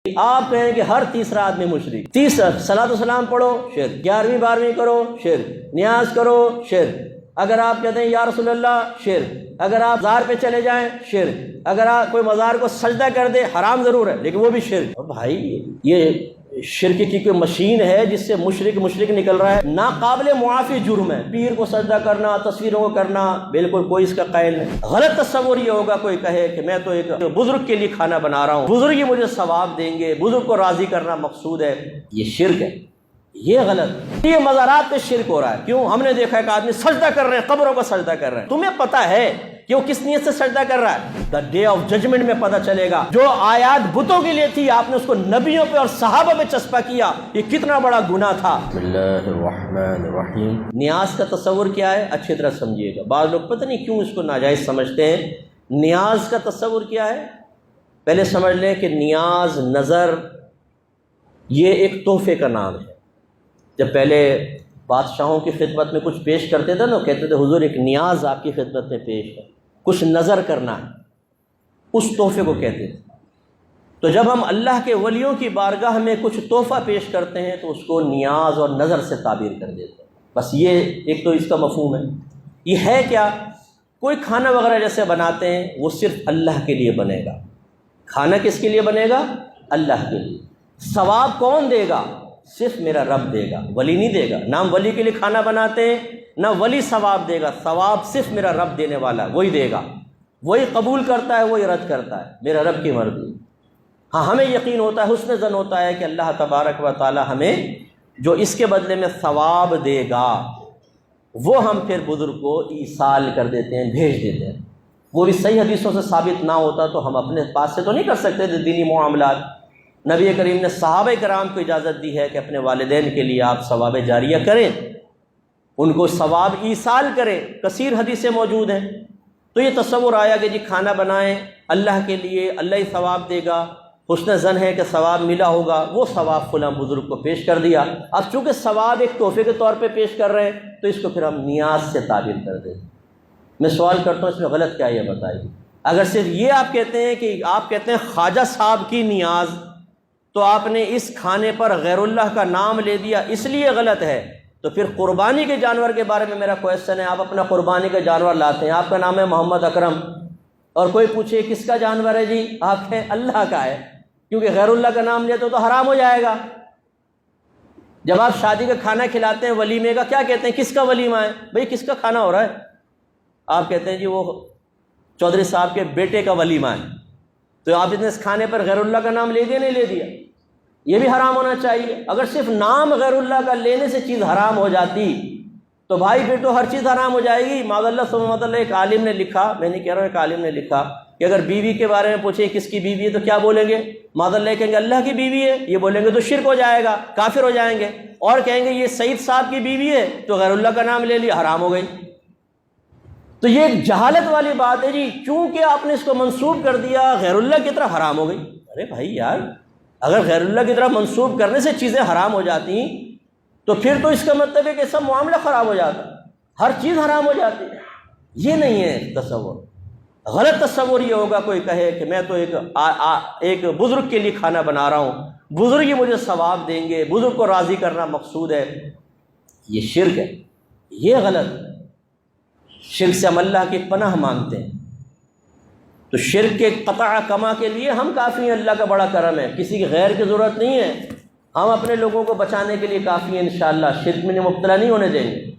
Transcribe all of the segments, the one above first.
آپ کہیں کہ ہر تیسرا آدمی مشرک، تیسرا صلاۃ و سلام پڑھو شرک، 11ویں 12ویں کرو شرک، نیاز کرو شرک، اگر آپ کہتے ہیں یا رسول اللہ شرک، اگر آپ مزار پہ چلے جائیں شرک، اگر آپ کوئی مزار کو سجدہ کر دے حرام ضرور ہے لیکن وہ بھی شرک۔ بھائی یہ شرک کی کوئی مشین ہے جس سے مشرک نکل رہا ہے، ناقابل معافی جرم ہے۔ پیر کو سجدہ کرنا، تصویروں کو کرنا، بالکل کوئی اس کا قائل نہیں۔ غلط تصور یہ ہوگا کوئی کہے کہ میں تو ایک بزرگ کے لیے کھانا بنا رہا ہوں، بزرگ ہی مجھے ثواب دیں گے، بزرگ کو راضی کرنا مقصود ہے، یہ شرک ہے، یہ غلط۔ یہ مزارات پہ شرک ہو رہا ہے۔ کیوں؟ ہم نے دیکھا ہے کہ آدمی سجدہ کر رہے ہیں، قبروں کو سجدہ کر رہے ہیں، تمہیں پتہ ہے کہ وہ کس نیت سے سجدہ کر رہا ہے؟ دا ڈے آف ججمنٹ میں پتہ چلے گا۔ جو آیات بتوں کے لیے تھی آپ نے اس کو نبیوں پہ اور صحابہ پہ چسپا کیا، یہ کتنا بڑا گناہ تھا۔ بسم اللہ الرحمن الرحیم۔ نیاز کا تصور کیا ہے اچھی طرح سمجھیے گا۔ بعض لوگ پتہ نہیں کیوں اس کو ناجائز سمجھتے ہیں۔ نیاز کا تصور کیا ہے؟ پہلے سمجھ لیں کہ نیاز، نظر، یہ ایک تحفے کا نام ہے۔ جب پہلے بادشاہوں کی خدمت میں کچھ پیش کرتے تھے نا، کہتے تھے حضور ایک نیاز آپ کی خدمت میں پیش ہے، کچھ نظر کرنا ہے، اس تحفے کو کہتے تھے۔ تو جب ہم اللہ کے ولیوں کی بارگاہ میں کچھ تحفہ پیش کرتے ہیں تو اس کو نیاز اور نظر سے تعبیر کر دیتے ہیں۔ بس یہ ایک تو اس کا مفہوم ہے۔ یہ ہے کیا؟ کوئی کھانا وغیرہ جیسے بناتے ہیں وہ صرف اللہ کے لیے بنے گا۔ کھانا کس کے لیے بنے گا؟ اللہ کے لیے۔ ثواب کون دے گا؟ صرف میرا رب دے گا، ولی نہیں دے گا۔ نہ ہم ولی کے لیے کھانا بناتے ہیں نہ ولی ثواب دے گا، ثواب صرف میرا رب دینے والا وہی دے گا، وہی قبول کرتا ہے، وہی رد کرتا ہے، میرا رب کی مرضی۔ ہاں ہمیں یقین ہوتا ہے، حسن ظن ہوتا ہے کہ اللہ تبارک و تعالی ہمیں جو اس کے بدلے میں ثواب دے گا وہ ہم پھر بزرگ کو ایصال کر دیتے ہیں، بھیج دیتے ہیں۔ وہ بھی صحیح حدیثوں سے ثابت نہ ہوتا تو ہم اپنے پاس سے تو نہیں کر سکتے تھے دینی معاملات۔ نبی کریم نے صحابہ کرام کو اجازت دی ہے کہ اپنے والدین کے لیے آپ ثواب جاریہ کریں، ان کو ثواب ایصال کریں، کثیر حدیثیں موجود ہیں۔ تو یہ تصور آیا کہ جی کھانا بنائیں اللہ کے لیے، اللہ ہی ثواب دے گا، حسن ظن ہے کہ ثواب ملا ہوگا، وہ ثواب فلاں بزرگ کو پیش کر دیا۔ اب چونکہ ثواب ایک تحفے کے طور پہ پیش کر رہے ہیں تو اس کو پھر ہم نیاز سے تعبیر کر دیں۔ میں سوال کرتا ہوں اس میں غلط کیا ہے یہ بتائیے۔ اگر صرف یہ آپ کہتے ہیں کہ آپ کہتے ہیں خواجہ صاحب کی نیاز، تو آپ نے اس کھانے پر غیر اللہ کا نام لے دیا، اس لیے غلط ہے۔ تو پھر قربانی کے جانور کے بارے میں میرا کویسچن ہے، آپ اپنا قربانی کا جانور لاتے ہیں، آپ کا نام ہے محمد اکرم، اور کوئی پوچھے کس کا جانور ہے، جی آپ کہیں اللہ کا ہے، کیونکہ غیر اللہ کا نام لیتے تو حرام ہو جائے گا۔ جب آپ شادی کا کھانا کھلاتے ہیں ولیمے کا، کیا کہتے ہیں؟ کس کا ولیمہ ہے؟ بھئی کس کا کھانا ہو رہا ہے؟ آپ کہتے ہیں جی وہ چودھری صاحب کے بیٹے کا ولیمہ ہے۔ تو آپ نے اس کھانے پر غیر اللہ کا نام لے دیا نہیں لے دیا؟ یہ بھی حرام ہونا چاہیے۔ اگر صرف نام غیر اللہ کا لینے سے چیز حرام ہو جاتی تو بھائی پھر تو ہر چیز حرام ہو جائے گی۔ معاذ اللہ ثم معاذ اللہ، ایک عالم نے لکھا، میں نہیں کہہ رہا ہوں، ایک عالم نے لکھا کہ اگر بیوی کے بارے میں پوچھیں کس کی بیوی ہے تو کیا بولیں گے؟ معاذ اللہ کہیں گے اللہ کی بیوی ہے، یہ بولیں گے تو شرک ہو جائے گا، کافر ہو جائیں گے۔ اور کہیں گے یہ سعید صاحب کی بیوی ہے تو غیر اللہ کا نام لے لیا، حرام ہو گئی۔ تو یہ ایک جہالت والی بات ہے جی، چونکہ آپ نے اس کو منسوب کر دیا غیر اللہ کی طرف، حرام ہو گئی۔ ارے بھائی یار، اگر غیر اللہ کی طرف منسوب کرنے سے چیزیں حرام ہو جاتی تو پھر تو اس کا مطلب ہے کہ سب معاملہ خراب ہو جاتا، ہر چیز حرام ہو جاتی۔ یہ نہیں ہے تصور۔ غلط تصور یہ ہوگا کوئی کہے کہ میں تو ایک بزرگ کے لیے کھانا بنا رہا ہوں، بزرگ ہی مجھے ثواب دیں گے، بزرگ کو راضی کرنا مقصود ہے، یہ شرک ہے، یہ غلط۔ شرک سے ہم اللہ کی پناہ مانگتے ہیں۔ تو شرک کے قطع کما کے لیے ہم کافی ہیں، اللہ کا بڑا کرم ہے، کسی کی غیر کی ضرورت نہیں ہے، ہم اپنے لوگوں کو بچانے کے لیے کافی ہیں، انشاءاللہ شرک میں مبتلا نہیں ہونے دیں گے۔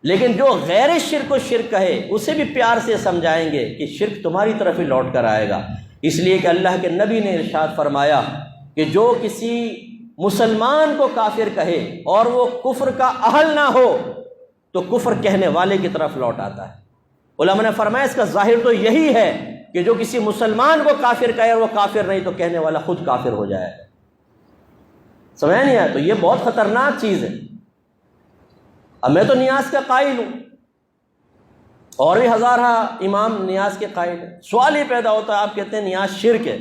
لیکن جو غیر شرک کو شرک کہے اسے بھی پیار سے سمجھائیں گے کہ شرک تمہاری طرف ہی لوٹ کر آئے گا، اس لیے کہ اللہ کے نبی نے ارشاد فرمایا کہ جو کسی مسلمان کو کافر کہے اور وہ کفر کا اہل نہ ہو تو کفر کہنے والے کی طرف لوٹ آتا ہے۔ علماء نے فرمایا اس کا ظاہر تو یہی ہے کہ جو کسی مسلمان کو کافر کہے اور وہ کافر نہیں تو کہنے والا خود کافر ہو جائے۔ سمجھ نہیں آیا؟ تو یہ بہت خطرناک چیز ہے۔ اب میں تو نیاز کا قائل ہوں، اور بھی ہزارہ امام نیاز کے قائل ہیں۔ سوال یہ پیدا ہوتا ہے، آپ کہتے ہیں نیاز شرک ہے،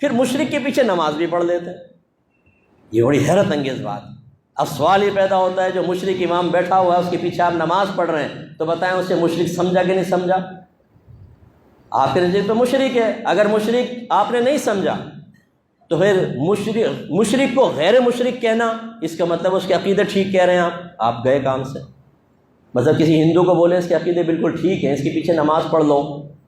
پھر مشرک کے پیچھے نماز بھی پڑھ لیتے ہیں، یہ بڑی حیرت انگیز بات۔ اب سوال یہ پیدا ہوتا ہے جو مشرک امام بیٹھا ہوا ہے اس کے پیچھے آپ نماز پڑھ رہے ہیں تو بتائیں اسے مشرک سمجھا کہ نہیں سمجھا؟ آپ کے نزدیک تو مشرک ہے۔ اگر مشرک آپ نے نہیں سمجھا تو پھر مشرک کو غیر مشرک کہنا، اس کا مطلب اس کے عقیدے ٹھیک کہہ رہے ہیں آپ گئے کام سے۔ مطلب کسی ہندو کو بولیں اس کے عقیدے بالکل ٹھیک ہیں، اس کے پیچھے نماز پڑھ لو،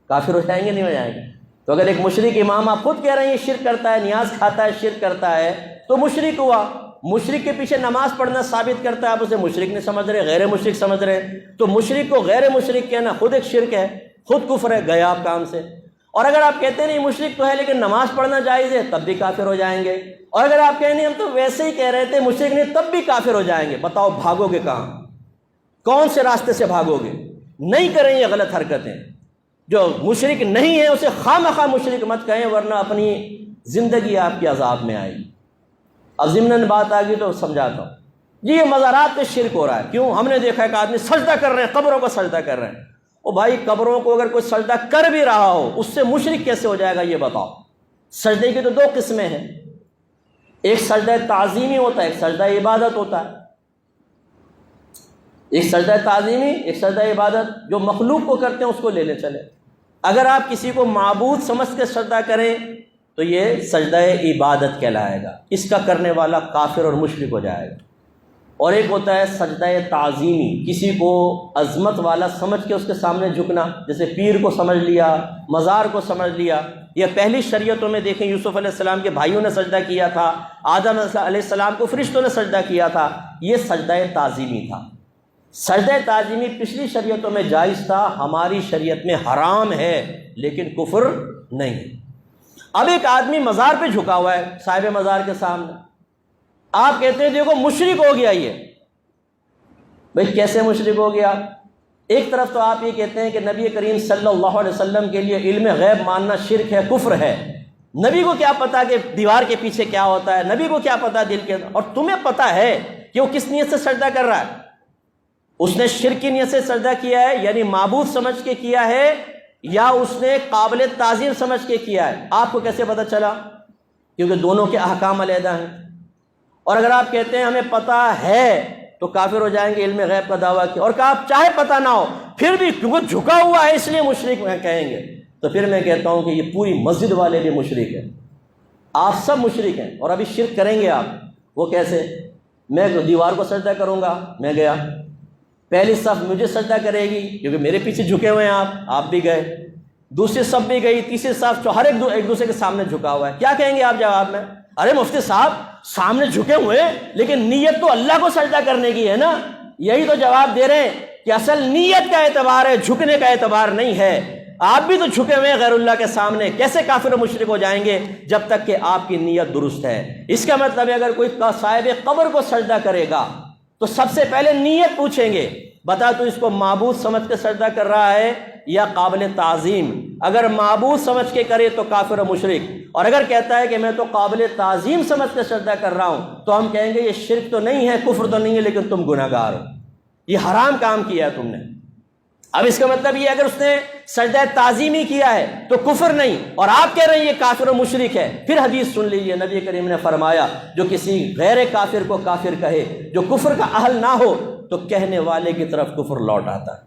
کافر ہو جائیں گے نہیں ہو جائیں گے؟ تو اگر ایک مشرک امام آپ خود کہہ رہے ہیں یہ شرک کرتا ہے، نیاز کھاتا ہے، شرک کرتا ہے، تو مشرک ہوا۔ مشرک کے پیچھے نماز پڑھنا ثابت کرتا ہے آپ اسے مشرک نہیں سمجھ رہے، غیر مشرک سمجھ رہے ہیں، تو مشرک کو غیر مشرک کہنا خود ایک شرک ہے، خود کفر ہے، گئے آپ کام سے۔ اور اگر آپ کہتے ہیں نہیں مشرک تو ہے لیکن نماز پڑھنا جائز ہے، تب بھی کافر ہو جائیں گے۔ اور اگر آپ کہیں نہیں ہم تو ویسے ہی کہہ رہے تھے مشرک نہیں، تب بھی کافر ہو جائیں گے۔ بتاؤ بھاگو گے کہاں؟ کون سے راستے سے بھاگو گے؟ نہیں کریں یہ غلط حرکتیں۔ جو مشرک نہیں ہے اسے خواہ مشرک مت کہیں، ورنہ اپنی زندگی آپ کی عذاب میں آئے گی۔ اب ضمناً بات آ گئی تو سمجھاتا ہوں جی، یہ مزارات پہ شرک ہو رہا ہے۔ کیوں؟ ہم نے دیکھا کہ آدمی سجدہ کر رہے ہیں، قبروں کو سجدہ کر رہے ہیں۔ او بھائی، قبروں کو اگر کوئی سجدہ کر بھی رہا ہو اس سے مشرک کیسے ہو جائے گا یہ بتاؤ؟ سجدے کی تو دو قسمیں ہیں، ایک سجدہ تعظیمی ہوتا ہے، ایک سجدہ عبادت ہوتا ہے۔ ایک سجدہ تعظیمی، ایک سجدہ عبادت۔ جو مخلوق کو کرتے ہیں اس کو لینے چلے۔ اگر آپ کسی کو معبود سمجھ کے سجدہ کریں تو یہ سجدہ عبادت کہلائے گا، اس کا کرنے والا کافر اور مشرک ہو جائے گا۔ اور ایک ہوتا ہے سجدہ تعظیمی، کسی کو عظمت والا سمجھ کے اس کے سامنے جھکنا، جیسے پیر کو سمجھ لیا، مزار کو سمجھ لیا۔ یہ پہلی شریعتوں میں دیکھیں، یوسف علیہ السلام کے بھائیوں نے سجدہ کیا تھا، آدم علیہ السلام کو فرشتوں نے سجدہ کیا تھا، یہ سجدہ تعظیمی تھا۔ سجدہ تعظیمی پچھلی شریعتوں میں جائز تھا، ہماری شریعت میں حرام ہے لیکن کفر نہیں۔ اب ایک آدمی مزار پہ جھکا ہوا ہے صاحب مزار کے سامنے، آپ کہتے ہیں دیکھو مشرک ہو گیا یہ۔ بھئی کیسے مشرک ہو گیا؟ ایک طرف تو آپ یہ کہتے ہیں کہ نبی کریم صلی اللہ علیہ وسلم کے لیے علم غیب ماننا شرک ہے، کفر ہے۔ نبی کو کیا پتا کہ دیوار کے پیچھے کیا ہوتا ہے، نبی کو کیا پتا دل کے، اور تمہیں پتا ہے کہ وہ کس نیت سے سجدہ کر رہا ہے؟ اس نے شرک کی نیت سے سجدہ کیا ہے، یعنی معبود سمجھ کے کیا ہے، یا اس نے قابل تعظیم سمجھ کے کیا ہے؟ آپ کو کیسے پتہ چلا؟ کیونکہ دونوں کے احکام علیحدہ ہیں۔ اور اگر آپ کہتے ہیں ہمیں پتہ ہے تو کافر ہو جائیں گے، علم غیب کا دعویٰ کیا، اور کہ آپ چاہے پتہ نہ ہو پھر بھی کیونکہ جھکا ہوا ہے اس لیے مشرک کہیں گے، تو پھر میں کہتا ہوں کہ یہ پوری مسجد والے بھی مشرک ہیں، آپ سب مشرک ہیں۔ اور ابھی شرک کریں گے آپ، وہ کیسے؟ میں دیوار کو سجدہ کروں گا، میں گیا، پہلی صف مجھے سجدہ کرے گی کیونکہ میرے پیچھے جھکے ہوئے ہیں آپ بھی گئے، دوسری صف بھی گئی، تیسری صف، ہر ایک دوسرے کے سامنے جھکا ہوا ہے۔ کیا کہیں گے آپ جواب میں؟ ارے مفتی صاحب سامنے جھکے ہوئے لیکن نیت تو اللہ کو سجدہ کرنے کی ہے نا۔ یہی تو جواب دے رہے ہیں کہ اصل نیت کا اعتبار ہے، جھکنے کا اعتبار نہیں ہے۔ آپ بھی تو جھکے ہوئے ہیں غیر اللہ کے سامنے، کیسے کافر و مشرک ہو جائیں گے جب تک کہ آپ کی نیت درست ہے؟ اس کا مطلب ہے اگر کوئی صاحب قبر کو سجدہ کرے گا تو سب سے پہلے نیت پوچھیں گے، بتا تو اس کو معبود سمجھ کے سجدہ کر رہا ہے یا قابل تعظیم؟ اگر معبود سمجھ کے کرے تو کافر و مشرک، اور اگر کہتا ہے کہ میں تو قابل تعظیم سمجھ کے سجدہ کر رہا ہوں تو ہم کہیں گے یہ شرک تو نہیں ہے، کفر تو نہیں ہے، لیکن تم گناہگار ہو، یہ حرام کام کیا ہے تم نے۔ اب اس کا مطلب یہ اگر اس نے سجدہ تعظیمی کیا ہے تو کفر نہیں، اور آپ کہہ رہے ہیں یہ کافر و مشرک ہے۔ پھر حدیث سن لیجئے، نبی کریم نے فرمایا جو کسی غیر کافر کو کافر کہے، جو کفر کا اہل نہ ہو، تو کہنے والے کی طرف کفر لوٹ آتا ہے۔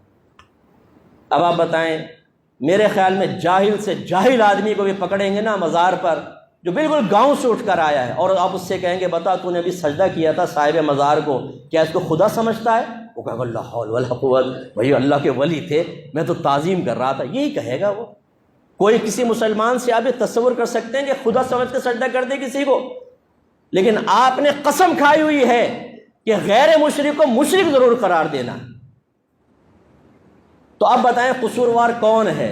اب آپ بتائیں، میرے خیال میں جاہل سے جاہل آدمی کو بھی پکڑیں گے نا مزار پر، جو بالکل گاؤں سے اٹھ کر آیا ہے، اور آپ اس سے کہیں گے بتا تو نے ابھی سجدہ کیا تھا صاحب مزار کو، کیا اس کو خدا سمجھتا ہے؟ وہ کہے گا لا حول ولا قوت، بھائی اللہ کے ولی تھے، میں تو تعظیم کر رہا تھا، یہی کہے گا وہ۔ کوئی کسی مسلمان سے آپ یہ تصور کر سکتے ہیں کہ خدا سمجھ کے سجدہ کر دے کسی کو؟ لیکن آپ نے قسم کھائی ہوئی ہے کہ غیر مشرک کو مشرک ضرور قرار دینا۔ تو اب بتائیں قصوروار کون ہے؟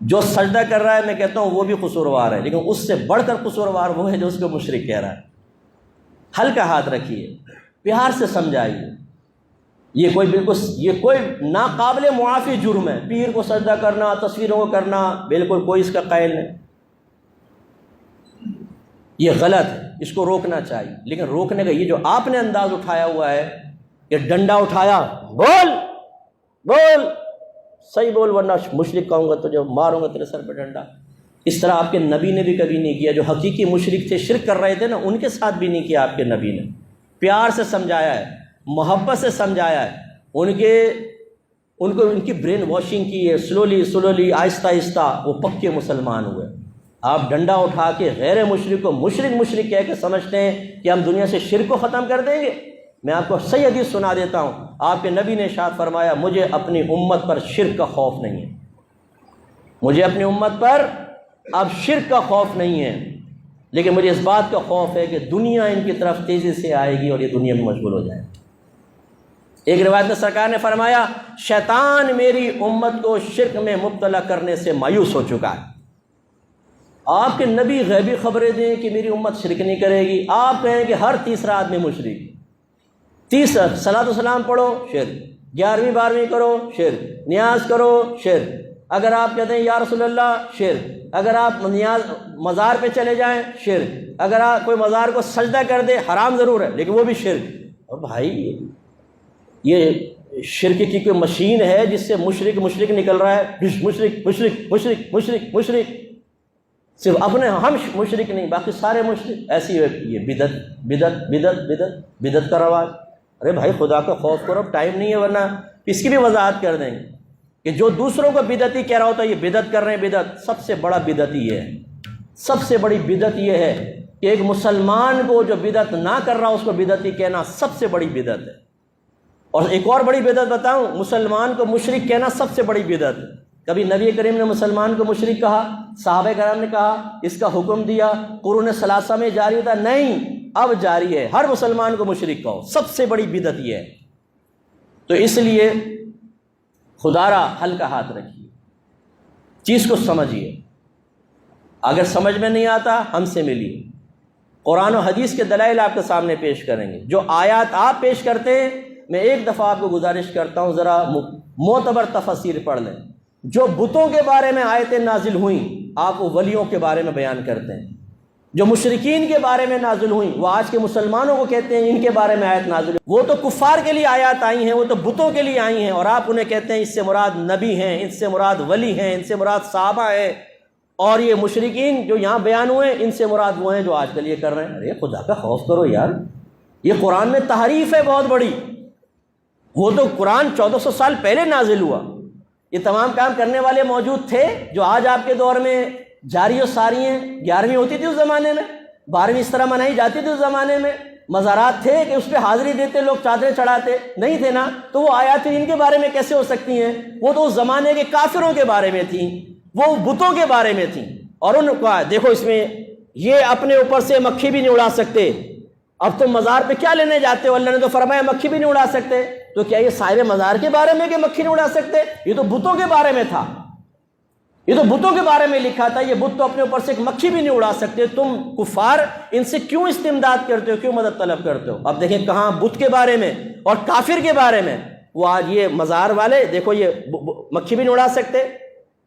جو سجدہ کر رہا ہے میں کہتا ہوں وہ بھی قصوروار ہے، لیکن اس سے بڑھ کر قصوروار وہ ہے جو اس کو مشرک کہہ رہا ہے۔ ہلکا ہاتھ رکھیے، پیار سے سمجھائیے، یہ کوئی ناقابل معافی جرم ہے۔ پیر کو سجدہ کرنا، تصویروں کو کرنا، بالکل کوئی اس کا قائل نہیں، یہ غلط ہے، اس کو روکنا چاہیے۔ لیکن روکنے کا یہ جو آپ نے انداز اٹھایا ہوا ہے کہ ڈنڈا اٹھایا، بول صحیح بول ورنہ مشرک کہوں گا تو جو ماروں گا تیرے سر پہ ڈنڈا، اس طرح آپ کے نبی نے بھی کبھی نہیں کیا۔ جو حقیقی مشرک تھے، شرک کر رہے تھے نا، ان کے ساتھ بھی نہیں کیا آپ کے نبی نے۔ پیار سے سمجھایا ہے، محبت سے سمجھایا ہے، ان کی برین واشنگ کی ہے، سلولی آہستہ آہستہ وہ پکے مسلمان ہوئے۔ آپ ڈنڈا اٹھا کے غیر مشرک کو مشرک کہہ کے سمجھتے ہیں کہ ہم دنیا سے شرک کو ختم کر دیں گے۔ میں آپ کو صحیح حدیث سنا دیتا ہوں، آپ کے نبی نے ارشاد فرمایا مجھے اپنی امت پر شرک کا خوف نہیں ہے، مجھے اپنی امت پر اب شرک کا خوف نہیں ہے، لیکن مجھے اس بات کا خوف ہے کہ دنیا ان کی طرف تیزی سے آئے گی اور یہ دنیا میں مشغول ہو جائے۔ ایک روایت میں سرکار نے فرمایا شیطان میری امت کو شرک میں مبتلا کرنے سے مایوس ہو چکا ہے۔ آپ کے نبی غیبی خبریں دیں کہ میری امت شرک نہیں کرے گی، آپ کہیں کہ ہر تیسرا آدمی مشرک، تیسرا صلاۃ و سلام پڑھو شرک، 11ویں 12ویں کرو شرک، نیاز کرو شرک، اگر آپ کہتے ہیں یا رسول اللہ شرک، اگر آپ نیاز مزار پہ چلے جائیں شرک، اگر آپ کوئی مزار کو سجدہ کر دے حرام ضرور ہے لیکن وہ بھی شرک۔ اور بھائی یہ شرک کی کوئی مشین ہے جس سے مشرک نکل رہا ہے، مشرک صرف اپنے ہم مشرک نہیں باقی سارے مشرک، ایسی یہ بدعت کا رواج۔ ارے بھائی خدا کا خوف کرو، ٹائم نہیں ہے ورنہ اس کی بھی وضاحت کر دیں گے کہ جو دوسروں کو بدعتی کہہ رہا ہوتا ہے یہ بدعت کر رہے ہیں، بدعت سب سے بڑا بدعت یہ ہے، سب سے بڑی بدعت یہ ہے کہ ایک مسلمان کو جو بدعت نہ کر رہا اس کو بدعتی کہنا سب سے بڑی بدعت ہے۔ اور ایک اور بڑی بدعت بتاؤں، مسلمان کو مشرک کہنا سب سے بڑی بدعت ہے۔ کبھی نبی کریم نے مسلمان کو مشرک کہا، صحابہ کرام نے کہا، اس کا حکم دیا، قرون ثلاثہ میں جاری تھا؟ نہیں، اب جاری ہے، ہر مسلمان کو مشرک کہو، سب سے بڑی بدعت یہ ہے۔ تو اس لیے خدا را ہلکا ہاتھ رکھیے، چیز کو سمجھیے، اگر سمجھ میں نہیں آتا ہم سے ملیے، قرآن و حدیث کے دلائل آپ کے سامنے پیش کریں گے۔ جو آیات آپ پیش کرتے ہیں میں ایک دفعہ آپ کو گزارش کرتا ہوں ذرا معتبر تفسیر پڑھ لیں۔ جو بتوں کے بارے میں آیتیں نازل ہوئیں آپ وہ ولیوں کے بارے میں بیان کرتے ہیں، جو مشرکین کے بارے میں نازل ہوئیں وہ آج کے مسلمانوں کو کہتے ہیں ان کے بارے میں آیت نازل ہوئی، وہ تو کفار کے لیے آیات آئی ہیں، وہ تو بتوں کے لیے آئی ہیں، اور آپ انہیں کہتے ہیں اس سے مراد نبی ہیں، ان سے مراد ولی ہیں، ان سے مراد صحابہ ہیں، اور یہ مشرکین جو یہاں بیان ہوئے ان سے مراد وہ ہیں جو آج کل یہ کر رہے ہیں۔ ارے خدا کا خوف کرو یار، یہ قرآن میں تحریف ہے بہت بڑی۔ وہ تو قرآن 1400 سال پہلے نازل ہوا، یہ تمام کام کرنے والے موجود تھے جو آج آپ کے دور میں جاری و ساری ہیں۔ 11ویں ہوتی تھی اس زمانے میں، 12ویں اس طرح منائی جاتی تھی اس زمانے میں، مزارات تھے کہ اس پہ حاضری دیتے لوگ، چادریں چڑھاتے نہیں تھے نا، تو وہ آیات ان کے بارے میں کیسے ہو سکتی ہیں؟ وہ تو اس زمانے کے کافروں کے بارے میں تھیں، وہ بتوں کے بارے میں تھیں۔ اور ان کو دیکھو اس میں یہ اپنے اوپر سے مکھی بھی نہیں اڑا سکتے، اب تم مزار پہ کیا لینے جاتے ہو؟ اللہ نے تو فرمایا مکھی بھی نہیں اڑا سکتے، تو کیا یہ صاحب مزار کے بارے میں کہ مکھی نہیں اڑا سکتے؟ یہ تو بتوں کے بارے میں تھا، یہ تو بتوں کے بارے میں لکھا تھا، یہ بت تو اپنے اوپر سے ایک مکھی بھی نہیں اڑا سکتے، تم کفار ان سے کیوں استمداد کرتے ہو، کیوں مدد طلب کرتے ہو؟ اب دیکھیں کہاں بت کے بارے میں اور کافر کے بارے میں، وہ آج یہ مزار والے دیکھو یہ مکھی بھی نہیں اڑا سکتے،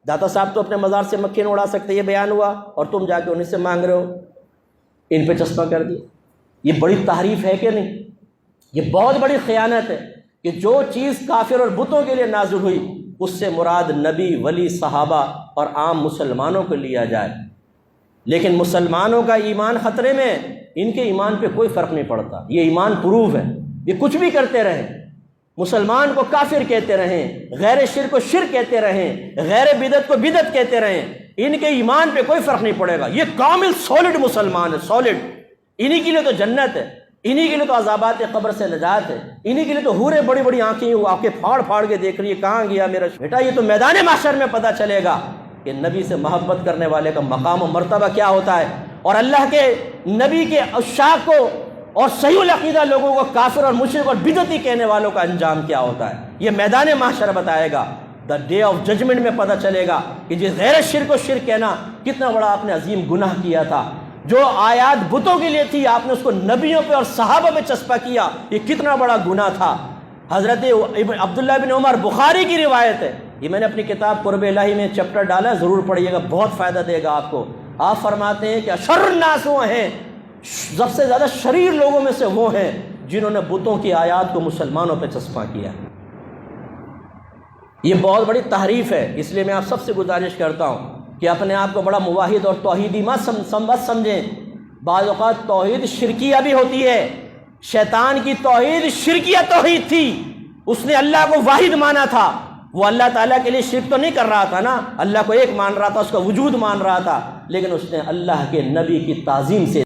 داتا صاحب تو اپنے مزار سے مکھی نہیں اڑا سکتے، یہ بیان ہوا، اور تم جا کے انہیں سے مانگ رہے ہو، ان پہ چسپاں کر دیا۔ یہ بڑی تحریف ہے کہ نہیں؟ یہ بہت بڑی خیانت ہے کہ جو چیز کافر اور بتوں کے لیے نازل ہوئی اس سے مراد نبی، ولی، صحابہ اور عام مسلمانوں کو لیا جائے، لیکن مسلمانوں کا ایمان خطرے میں، ان کے ایمان پہ کوئی فرق نہیں پڑتا، یہ ایمان پروف ہے، یہ کچھ بھی کرتے رہیں، مسلمان کو کافر کہتے رہیں، غیر شرک کو شرک کہتے رہیں، غیر بدعت کو بدعت کہتے رہیں، ان کے ایمان پہ کوئی فرق نہیں پڑے گا، یہ کامل سالڈ مسلمان ہے، سالڈ، انہی کے لیے تو جنت ہے، انہی کے لیے تو عذابات قبر سے نجات ہے، انہی کے لیے تو حوریں بڑی بڑی آنکھیں پھاڑ پھاڑ کے دیکھ رہی ہے کہاں گیا میرا بیٹا۔ یہ تو میدان محشر میں پتہ چلے گا کہ نبی سے محبت کرنے والے کا مقام و مرتبہ کیا ہوتا ہے، اور اللہ کے نبی کے عشاق کو اور صحیح العقیدہ لوگوں کو کافر اور مشرک اور بدعتی کہنے والوں کا انجام کیا ہوتا ہے، یہ میدان محشر بتائے گا۔ دا ڈے آف ججمنٹ میں پتہ چلے گا کہ جس غیر شرک و شرک کہنا کتنا بڑا آپ نے عظیم گناہ کیا تھا، جو آیات بتوں کے لیے تھی آپ نے اس کو نبیوں پہ اور صحابہ پہ چسپا کیا، یہ کتنا بڑا گناہ تھا۔ حضرت عبداللہ بن عمر، بخاری کی روایت ہے، یہ میں نے اپنی کتاب قرب الہی میں چیپٹر ڈالا ہے، ضرور پڑھیے گا، بہت فائدہ دے گا آپ کو۔ آپ فرماتے ہیں کہ اشر الناس وہ ہیں، سب سے زیادہ شریر لوگوں میں سے وہ ہیں جنہوں نے بتوں کی آیات کو مسلمانوں پہ چسپاں کیا۔ یہ بہت بڑی تحریف ہے، اس لیے میں آپ سب سے گزارش کرتا ہوں کہ اپنے آپ کو بڑا موحد اور توحیدی مت سمجھیں۔ بعض اوقات توحید شرکیہ بھی ہوتی ہے، شیطان کی توحید شرکیہ توحید تھی، اس نے اللہ کو واحد مانا تھا، وہ اللہ تعالیٰ کے لیے شرک تو نہیں کر رہا تھا نا، اللہ کو ایک مان رہا تھا، اس کا وجود مان رہا تھا، لیکن اس نے اللہ کے نبی کی تعظیم سے